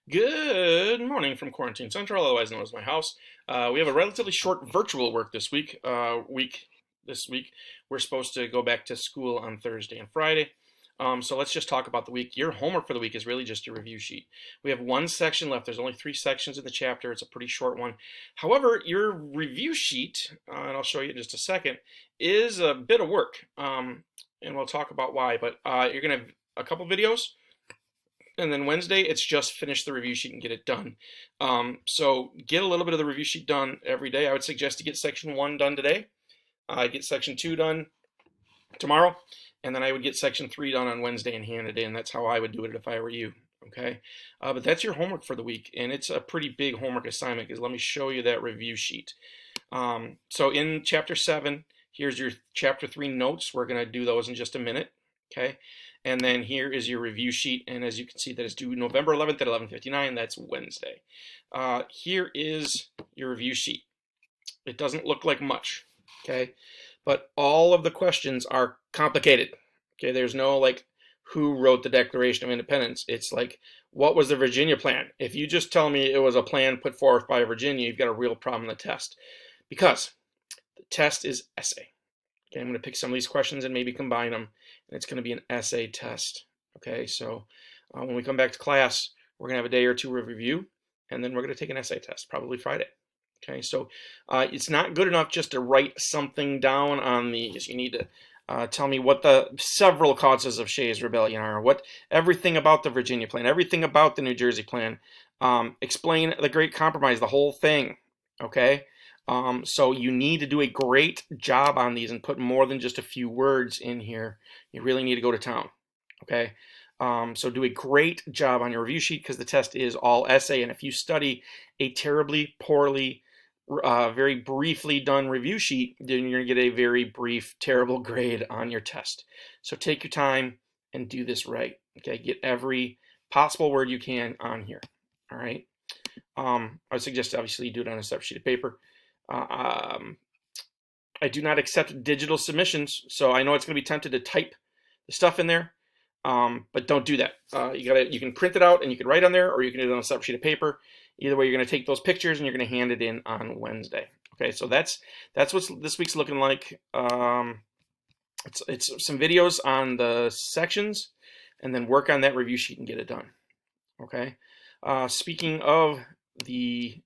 Good morning from Quarantine Central, otherwise known as my house. We have a relatively short virtual work this week. This week, we're supposed to go back to school on Thursday and Friday. So let's just talk about the week. Your homework for the week is really just a review sheet. We have one section left. There's only 3 sections in the chapter. It's a pretty short one. However, your review sheet, and I'll show you in just a second, is a bit of work. And we'll talk about why. But you're gonna have a couple videos. And then Wednesday, it's just finish the review sheet and get it done. So get a little bit of the review sheet done every day. I would suggest to get section 1 done today, get section 2 done tomorrow, and then I would get section 3 done on Wednesday and hand it in. That's how I would do it if I were you. Okay, but that's your homework for the week, and it's a pretty big homework assignment because let me show you that review sheet. So in chapter 7, here's your chapter 3 notes. We're going to do those in just a minute. Okay, and then here is your review sheet, and as you can see, that is due November 11th at 11:59. That's Wednesday. Here is your review sheet. It doesn't look like much, okay, but all of the questions are complicated. Okay, there's no like who wrote the Declaration of Independence. It's like, what was the Virginia plan? If you just tell me it was a plan put forth by Virginia, you've got a real problem in the test, because the test is essay. Okay, I'm going to pick some of these questions and maybe combine them, and it's going to be an essay test. Okay, so when we come back to class, we're going to have a day or two of review, and then we're going to take an essay test, probably Friday. Okay, so it's not good enough just to write something down on these. You need to tell me what the several causes of Shays Rebellion are, what everything about the Virginia plan, everything about the New Jersey plan. Explain the Great Compromise, the whole thing. Okay, so you need to do a great job on these and put more than just a few words in here. You really need to go to town. Okay, so do a great job on your review sheet because the test is all essay, and if you study a terribly, poorly, very briefly done review sheet, then you're going to get a very brief, terrible grade on your test. So take your time and do this right. Okay, get every possible word you can on here. All right. I would suggest obviously you do it on a separate sheet of paper. I do not accept digital submissions, so I know it's going to be tempted to type the stuff in there, but don't do that. You can print it out and you can write on there, or you can do it on a separate sheet of paper. Either way, you're going to take those pictures and you're going to hand it in on Wednesday. Okay, so that's what this week's looking like. It's some videos on the sections, and then work on that review sheet and get it done. Okay. Speaking of the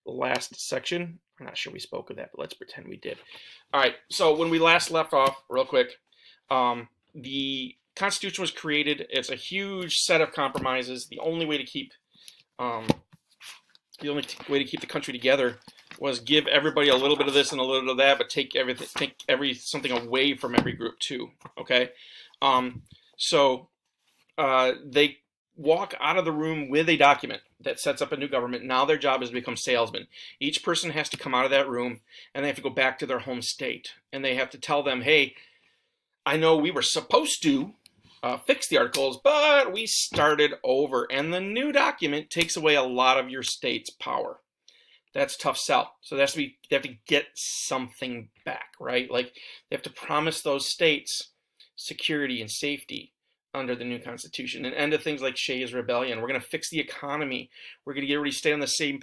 last section, I'm not sure we spoke of that, but let's pretend we did. All right. So when we last left off, real quick, the Constitution was created. It's a huge set of compromises. The only way to keep the country together was give everybody a little bit of this and a little bit of that, but take something away from every group too. Okay, so they walk out of the room with a document that sets up a new government. Now their job is to become salesmen. Each person has to come out of that room and they have to go back to their home state, and they have to tell them, hey, I know we were supposed to fix the articles, but we started over, and the new document takes away a lot of your state's power. That's a tough sell. So they have to get something back, right? Like they have to promise those states security and safety under the new Constitution, and end of things like Shays Rebellion. We're going to fix the economy. We're going to get everybody stay on the same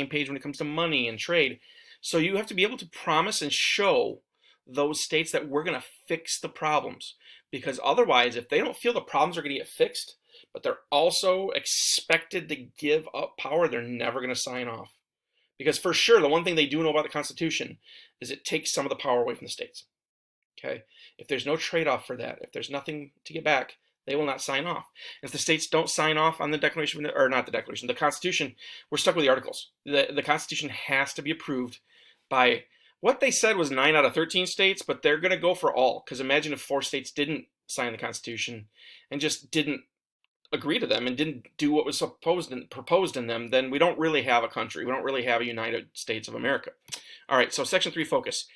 page when it comes to money and trade. So you have to be able to promise and show those states that we're going to fix the problems, because otherwise, if they don't feel the problems are going to get fixed, but they're also expected to give up power, they're never going to sign off. Because for sure, the one thing they do know about the Constitution is it takes some of the power away from the states. Okay, if there's no trade-off for that, if there's nothing to get back, they will not sign off. If the states don't sign off on the Declaration, or not the Declaration, the Constitution, we're stuck with the Articles. The Constitution has to be approved by what they said was 9 out of 13 states, but they're going to go for all. Because imagine if 4 states didn't sign the Constitution and just didn't agree to them and didn't do what was proposed in them, then we don't really have a country. We don't really have a United States of America. All right, so Section 3 focus.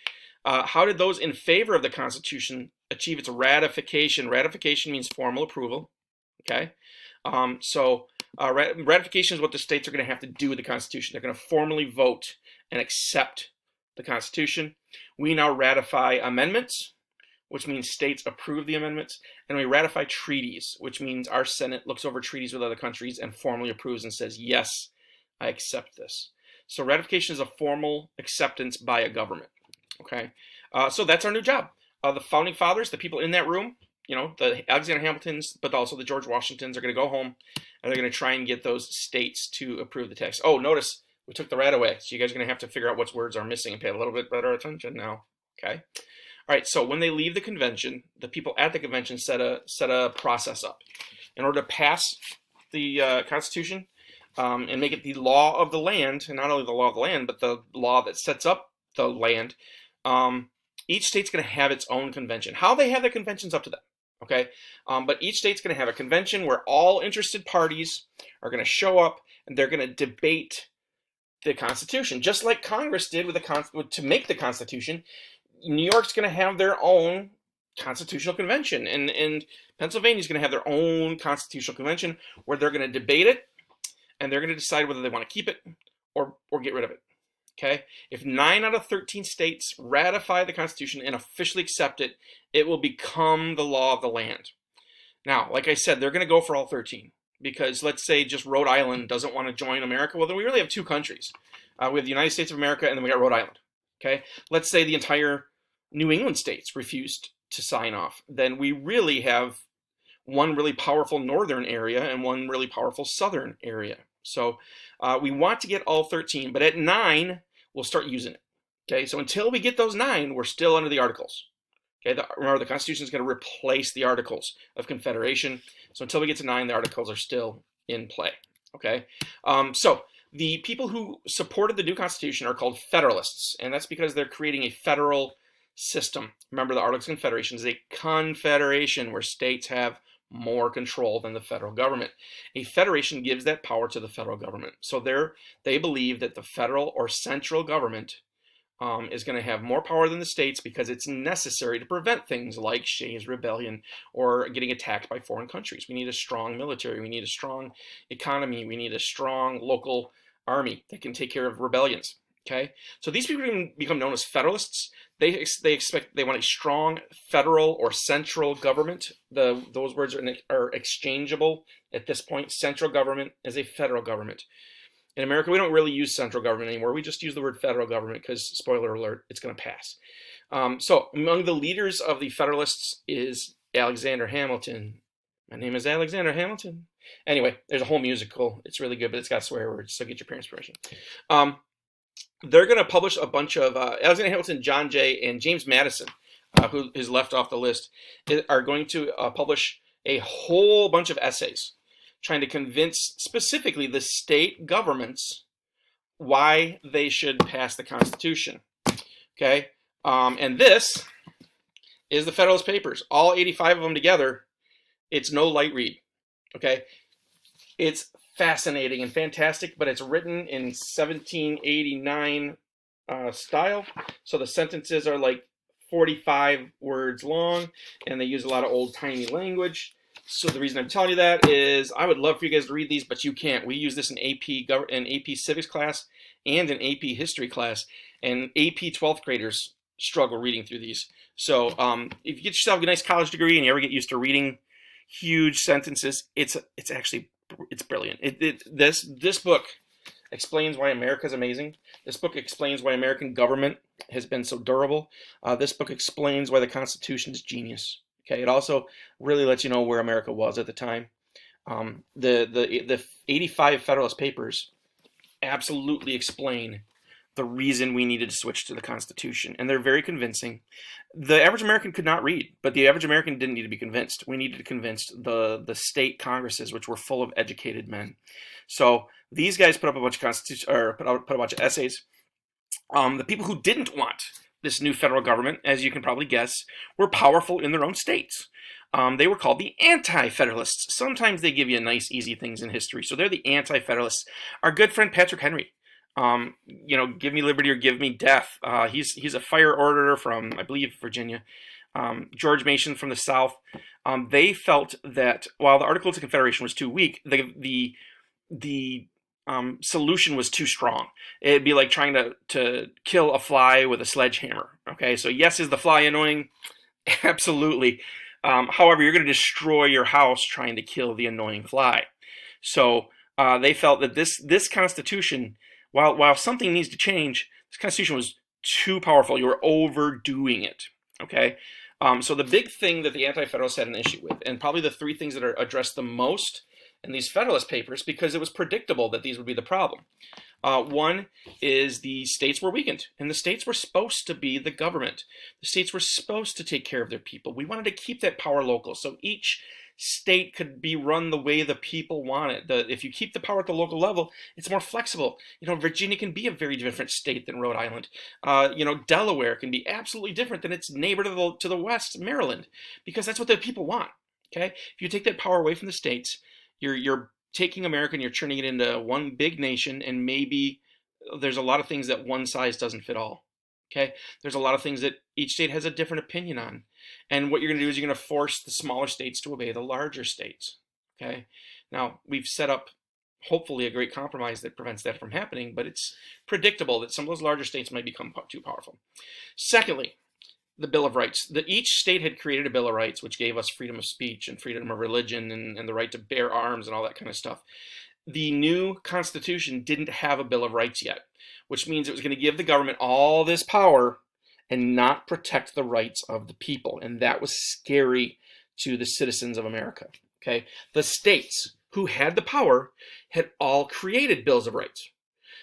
How did those in favor of the Constitution achieve its ratification? Ratification means formal approval. Okay, ratification is what the states are going to have to do with the Constitution. They're going to formally vote and accept the Constitution. We now ratify amendments. which means states approve the amendments, and we ratify treaties, which means our Senate looks over treaties with other countries and formally approves and says, yes, I accept this. So ratification is a formal acceptance by a government. Okay, so that's our new job. The founding fathers, the people in that room, the Alexander Hamiltons, but also the George Washingtons, are going to go home and they're going to try and get those states to approve the text. Oh, notice we took the rat away, so you guys are going to have to figure out which words are missing and pay a little bit better attention now. Okay. All right. So when they leave the convention, the people at the convention set a process up in order to pass the Constitution and make it the law of the land, and not only the law of the land, but the law that sets up the land. Each state's going to have its own convention. How they have their convention's up to them. Okay, but each state's going to have a convention where all interested parties are going to show up and they're going to debate the Constitution, just like Congress did to make the Constitution. New York's going to have their own constitutional convention, and Pennsylvania's going to have their own constitutional convention where they're going to debate it and they're going to decide whether they want to keep it or get rid of it. Okay, if 9 out of 13 states ratify the Constitution and officially accept it, it will become the law of the land. Now, like I said, they're going to go for all 13 because let's say just Rhode Island doesn't want to join America. Well, then we really have two countries. We have the United States of America and then we got Rhode Island. Okay, let's say the entire New England states refused to sign off. Then we really have one really powerful northern area and one really powerful southern area. So we want to get all 13, but at 9, we'll start using it. Okay, so until we get those 9, we're still under the Articles. Okay, remember the Constitution is going to replace the Articles of Confederation. So until we get to 9, the Articles are still in play. Okay, so the people who supported the new Constitution are called Federalists, and that's because they're creating a federal system. Remember, the Articles of Confederation is a confederation where states have more control than the federal government. A federation gives that power to the federal government. So they believe that the federal or central government is going to have more power than the states because it's necessary to prevent things like Shays' Rebellion or getting attacked by foreign countries. We need a strong military. We need a strong economy. We need a strong local army that can take care of rebellions. Okay, so these people become known as Federalists. They want a strong federal or central government. Those words are exchangeable at this point. Central government is a federal government. In America, we don't really use central government anymore. We just use the word federal government because, spoiler alert, it's going to pass. So among the leaders of the Federalists is Alexander Hamilton. My name is Alexander Hamilton. Anyway, there's a whole musical. It's really good, but it's got swear words, so get your parents' permission. They're going to publish a bunch of Alexander Hamilton, John Jay, and James Madison, who is left off the list, are going to publish a whole bunch of essays trying to convince specifically the state governments why they should pass the Constitution. Okay, and this is the Federalist Papers, all 85 of them together. It's no light read. Okay, it's fascinating and fantastic, but it's written in 1789 style. So the sentences are like 45 words long, and they use a lot of old-timey language. So the reason I'm telling you that is I would love for you guys to read these, but you can't. We use this in AP Civics class and in AP History class, and AP 12th graders struggle reading through these. So if you get yourself a nice college degree and you ever get used to reading huge sentences, it's brilliant. This book explains why America is amazing. This book explains why American government has been so durable. This book explains why the Constitution is genius. Okay, it also really lets you know where America was at the time. The 85 Federalist Papers absolutely explain the reason we needed to switch to the Constitution, and they're very convincing. The average American could not read, but the average American didn't need to be convinced. We needed to convince the state congresses, which were full of educated men. So these guys put up a bunch of put a bunch of essays. The people who didn't want this new federal government, as you can probably guess, were powerful in their own states. They were called the Anti-Federalists. Sometimes they give you nice, easy things in history. So they're the Anti-Federalists. Our good friend Patrick Henry. Give me liberty or give me death. He's a fire orator from, I believe, Virginia. George Mason from the South. They felt that while the Articles of Confederation was too weak, the solution was too strong. It'd be like trying to kill a fly with a sledgehammer. Okay, so yes, is the fly annoying? Absolutely. However, you're going to destroy your house trying to kill the annoying fly. So they felt that this Constitution, while something needs to change, this Constitution was too powerful. You were overdoing it. Okay. So the big thing that the Anti-Federalists had an issue with, and probably the three things that are addressed the most in these Federalist Papers, because it was predictable that these would be the problem. One is the states were weakened, and the states were supposed to be the government. The states were supposed to take care of their people. We wanted to keep that power local, so each state could be run the way the people want it. If you keep the power at the local level, it's more flexible. Virginia can be a very different state than Rhode Island. Delaware can be absolutely different than its neighbor to the west, Maryland, because that's what the people want. Okay, if you take that power away from the states, you're taking America and you're turning it into one big nation, and maybe there's a lot of things that one size doesn't fit all. Okay, there's a lot of things that each state has a different opinion on, and what you're going to do is you're going to force the smaller states to obey the larger states. Okay, now we've set up hopefully a great compromise that prevents that from happening, but it's predictable that some of those larger states might become too powerful. Secondly, the Bill of Rights. Each state had created a Bill of Rights, which gave us freedom of speech and freedom of religion and the right to bear arms and all that kind of stuff. The new Constitution didn't have a Bill of Rights yet, which means it was going to give the government all this power and not protect the rights of the people. And that was scary to the citizens of America. Okay, the states who had the power had all created bills of rights.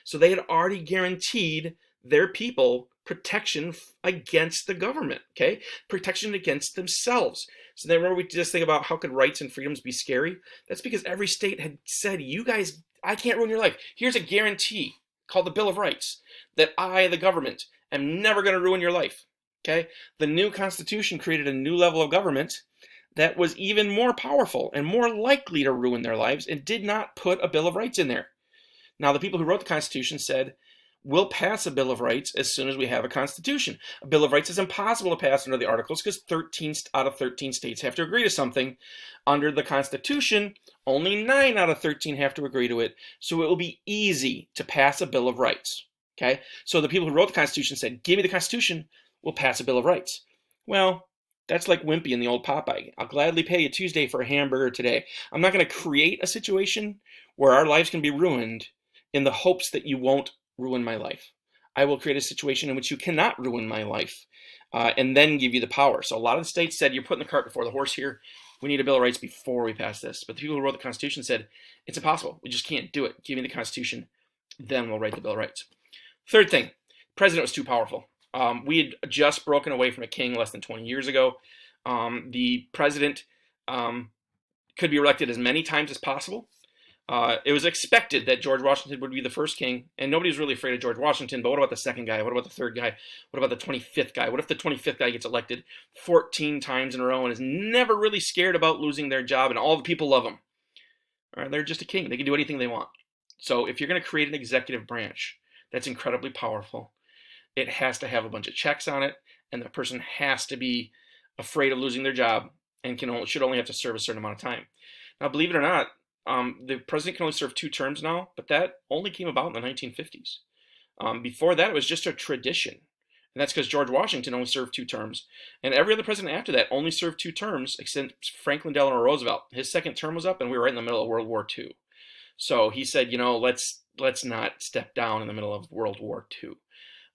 So they had already guaranteed their people protection against the government, okay? Protection against themselves. So then remember we just think about how could rights and freedoms be scary? That's because every state had said, you guys, I can't ruin your life. Here's a guarantee called the Bill of Rights that I, the government, am never going to ruin your life, okay? The new Constitution created a new level of government that was even more powerful and more likely to ruin their lives and did not put a Bill of Rights in there. Now, the people who wrote the Constitution said, we'll pass a Bill of Rights as soon as we have a Constitution. A Bill of Rights is impossible to pass under the Articles because 13 out of 13 states have to agree to something. Under the Constitution, only 9 out of 13 have to agree to it, so it will be easy to pass a Bill of Rights. Okay? So the people who wrote the Constitution said, give me the Constitution, we'll pass a Bill of Rights. Well, that's like Wimpy in the old Popeye. I'll gladly pay you Tuesday for a hamburger today. I'm not going to create a situation where our lives can be ruined in the hopes that you won't ruin my life. I will create a situation in which you cannot ruin my life and then give you the power. So a lot of the states said, you're putting the cart before the horse here. We need a Bill of Rights before we pass this. But the people who wrote the Constitution said, it's impossible. We just can't do it. Give me the Constitution, then we'll write the Bill of Rights. Third thing, the president was too powerful. We had just broken away from a king less than 20 years ago. The president could be elected as many times as possible. It was expected that George Washington would be the first king, and nobody was really afraid of George Washington, but what about the second guy? What about the third guy? What about the 25th guy? What if the 25th guy gets elected 14 times in a row and is never really scared about losing their job and all the people love him? They're just a king. They can do anything they want. So if you're going to create an executive branch that's incredibly powerful, it has to have a bunch of checks on it, and the person has to be afraid of losing their job and should only have to serve a certain amount of time. Now, believe it or not, the president can only serve 2 terms now, but that only came about in the 1950s. Before that, it was just a tradition. And that's because George Washington only served 2 terms. And every other president after that only served 2 terms, except Franklin Delano Roosevelt. His second term was up, and we were right in the middle of World War II. So he said, let's not step down in the middle of World War II.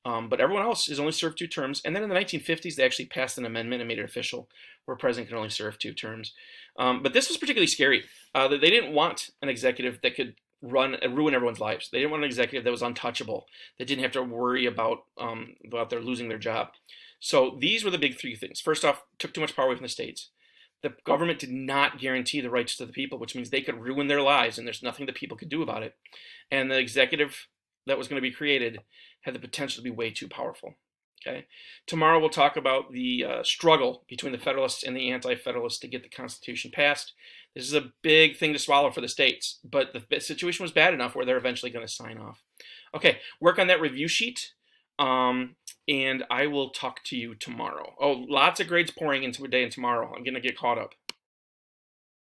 But everyone else has only served 2 terms. And then in the 1950s, they actually passed an amendment and made it official where a president can only serve 2 terms. But this was particularly scary. They didn't want an executive that could ruin everyone's lives. They didn't want an executive that was untouchable, that didn't have to worry about their losing their job. So these were the big 3 things. First off, took too much power away from the states. The government did not guarantee the rights to the people, which means they could ruin their lives, and there's nothing the people could do about it. And the executive that was going to be created had the potential to be way too powerful. Okay. Tomorrow we'll talk about the struggle between the Federalists and the Anti-Federalists to get the Constitution passed. This is a big thing to swallow for the states, but the situation was bad enough where they're eventually going to sign off. Okay, work on that review sheet, and I will talk to you tomorrow. Oh, lots of grades pouring into a day and tomorrow. I'm going to get caught up.